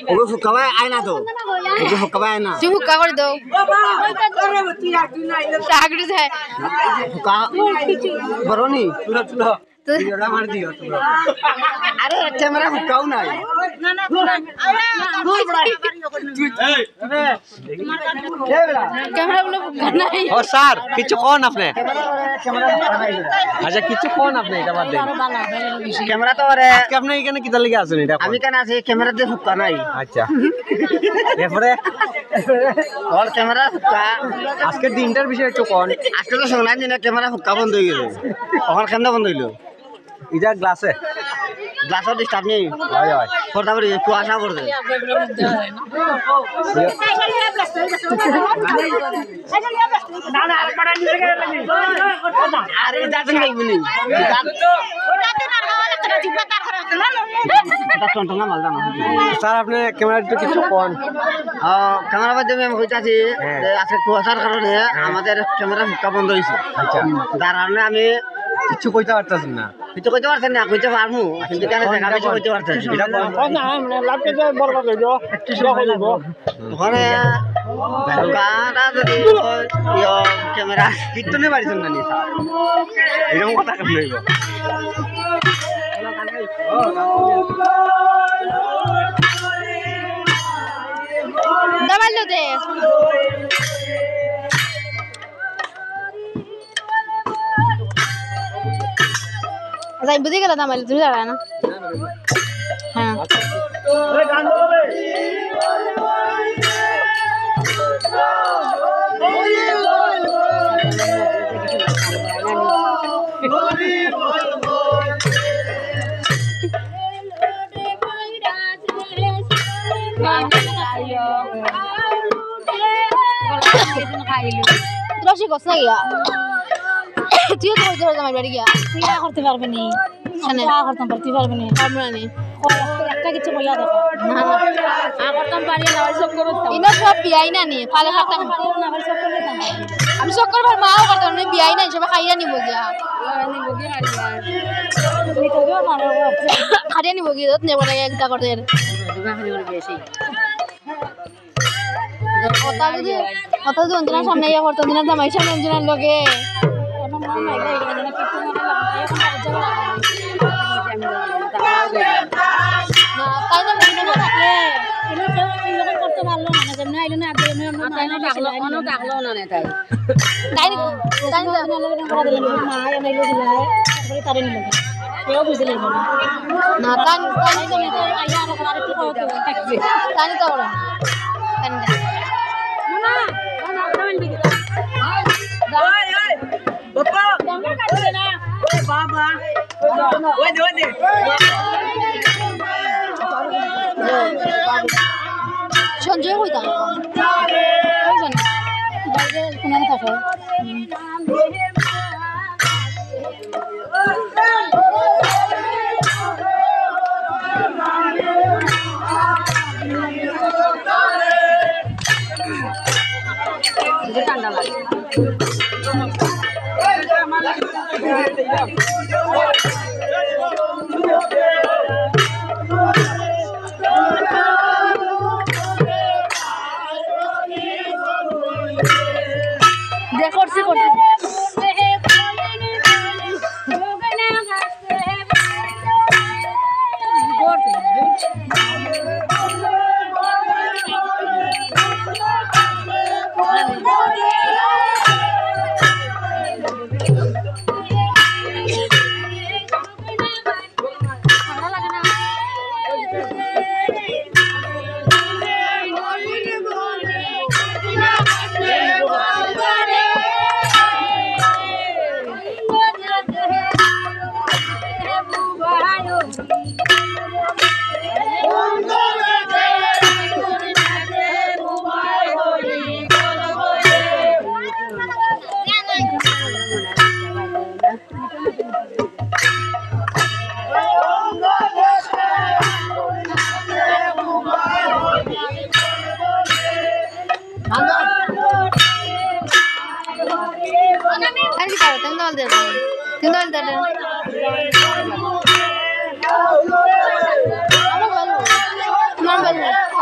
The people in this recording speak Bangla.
ওগুলো হুক্কা ভাই আয় না তো, ওগুলো হুক্কা ভাই আয় না, তুমি হুক্কা করে দাও চাকরি যায় হুক্কা বরনি মার দিও আরে ক্যামেরা হুক্কাও নাই ক্যামেরা গুলো নাই ও স্যার কিছু কোন আপনি আচ্ছা কিছু কোন আপনি এটা বাদ দেন ক্যামেরা তো আরে আজকে আপনি এখানে কিটা লাগি আছেন এটা আমি কেন আছি ক্যামেরাতে হুক্কা নাই আচ্ছা এরপরে ওর ক্যামেরা হুক্কা আজকে দিনটার বিষয়ে একটু কোন আজকে তো শোনা দিনে ক্যামেরা হুক্কা বন্ধ হয়ে গেল ওখানে কেন বন্ধ হইলো এটা গ্লাসে গ্লাসও ডিস্টার্ব নেই হয় হয় পড়তে পারি কুয়াশা পড়ছে আর এটা তো দেখবি নি স্যার আপনি ক্যামেরা একটু কিছু কোন ক্যামেরা মাধ্যমে আমি হইতাছি আজকে কুয়াশার কারণে আমাদের ক্যামেরা হুক্কা বন্ধ হয়েছে আচ্ছা তার কারণে আমি কিছু কইতে পারতেছেন না কিছু কইতে পারছেন না কইতে পারবো কিন্তু কেন দেখা কিছু কইতে পারছেন ওখানে গাটা যদি ক্যামেরা কীর্তনে পারিছেন না নি স্যার এরকম কথা কেন হইব দাবাইলো দে যাই বুঝে গেল দামাইলো তুমি দাঁড়ায় না হ্যাঁ রসি কস না গিয়া তুই তো করতে পারবি আমার বাড়ি গিয়া তুই করতে পারবি নি করতে পারবি নি আমরানি একটা কিছু বইয়া দেখো না না করতাম পারি না সব করতাম ইনা সব বিয়াই না নি পালে খাতাম আমি সব করবার মাও করতাম না বিয়াই না সব খাইয়া নিব গিয়া নিব গিয়া খাইয়া নিব গিয়া দত নেব লাগে একটা করতে কথা যদি অঞ্জনার সামনে ইয়া করতো অঞ্জনার জামাই সামনে অঞ্জনার লগে তাই না করতে পারলো না যেমন আইলো না ডাকলো না তাই তারে নিল কেউ বুঝলে না কান কানি তো ওরা কানি সঞ্জয় কইতা কোন থাকে ঠান্ডা লাগে করছি চ্যানেল